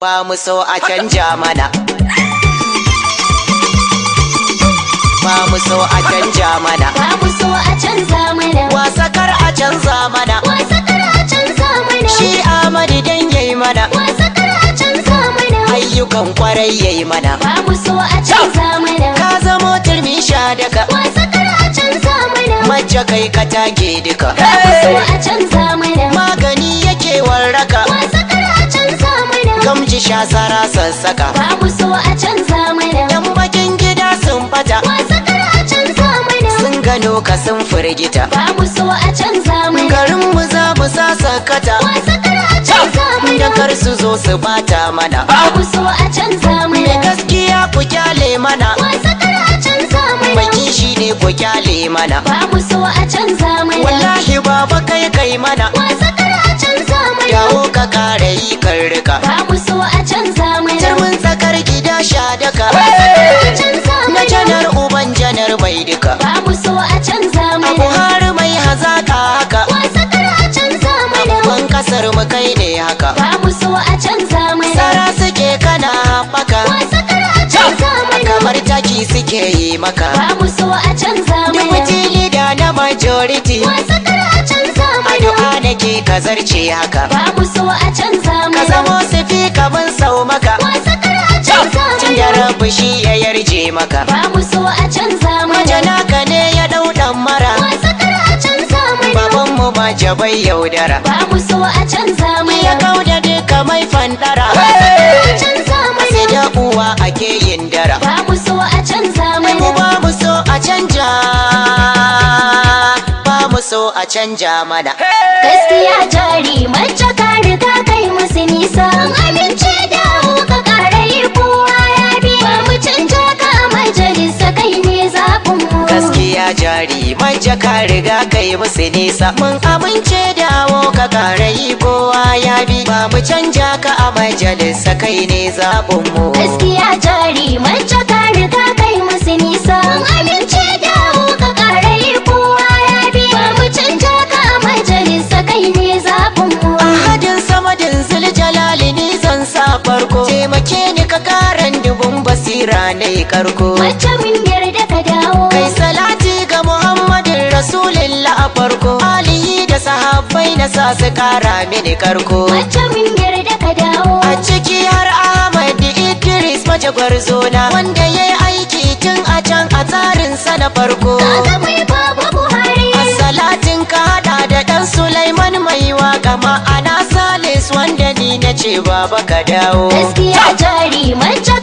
ba mu so a canja mana. Ba mu so a canja mana. Ba mu so a canza mana. Wasakar a canza mana. Wasakar a canza mana. Shi Ahmadu dan yayi mana. Wasakar a canza mana. Ayyukan kwarai yayi mana. Ba mu so a canza mana. Ka zamo turmi sha daga. Wasakar a canza mana. Mace kai ka take duka. Ba mu so a canza mana. Magani yake warraka. Wasakar a canza mana. Gamji sha sara sassaka. Ba mu so a canza mana. Yan bakin gida sun fata. Wasakar a canza mana. Sun gano ka sun firgita. Ba mu so a canza mana. Garin mu za mu sasakata. Wasakar a canza mana. Da kar su zo su bata mana. Ba mu so a canza Da mana. gaskiya ku kyale mana. Wasakar a canza mana. Mai kishi ne ku kyale mana. Ba mu so a canza mana. Wallahi baba kai mana. Wasakar a canza mana. Dawo ka kare yi kan rika. Ba mu so a canza mana. Turmin tsakar gida sha daka. Wasakar a canza Na mana. janar uban janar bai duka. Ba mu so a canza A mana. Buhari mai hazaka haka. Wasakar a canza mana. Ban kasar mu kai ne haka. Ba mu so a canza mana. Sara suke kana haɓaka. Wasakar a canza mana. Kamar taki suke yi maka. Ba mu so a canza mana. Deputy leader na majority. Wasakar a canza mana. Addu'a nake ka zarce haka. Ba mu so a canza Ka mana. zamo sifi kaman sau maka. Wasakar a canza Tun da mana. rabu shi ya yarje maka. Ba mu so a canza mana. Majana ka ne ya ɗau ɗan mara. Wasakar a canza mana. Babanmu ma jabai yaudara. Ba mu so a canza mana. Ya kauda duka mai fandara. Wasakar a canza Sai mana. da uwa ake yin dara. Ba mu so a canza Mu mana. ba mu so a canja. Ba mu so a canja mana. Gaskiya jari mace ka riga kai musu nisa. Mun amince da ka ƙara yi kowa ya bi. Ba mu canja ka a majalisa kai ne zaɓin mu. Gaskiya jari manja ka riga kai musu nisa. Mun amince dawo ka kara yi kowa ya bi. Ba mu canja ka a majalisa kai ne zaɓin mu. Gaskiya jari mace ka riga kai musu nisa. Mun amince da ka ƙara yi kowa ya bi. Ba mu canja ka a majalisa kai ne zaɓin mu. Ahadin samadin zuljalali ni zan sa farko. Taimake ni ka karan dubun basira na karko. Mace mun yarda ka dawo. Kai salati ga Muhammadin Rasulillah a farko. Alihi da sahabbai na sa su kara mini karko. Mace mun yarda ka dawo. A ciki har Ahmad Idris mace gwarzona. Wanda ya yi aiki tun a can a tsarinsa na farko. Kaga mai baba Buhari. Salatin ka hada da dan Sulaiman mai waka ma'ana Salis wanda ni na ce baba ka dawo. Gaskiya jari mace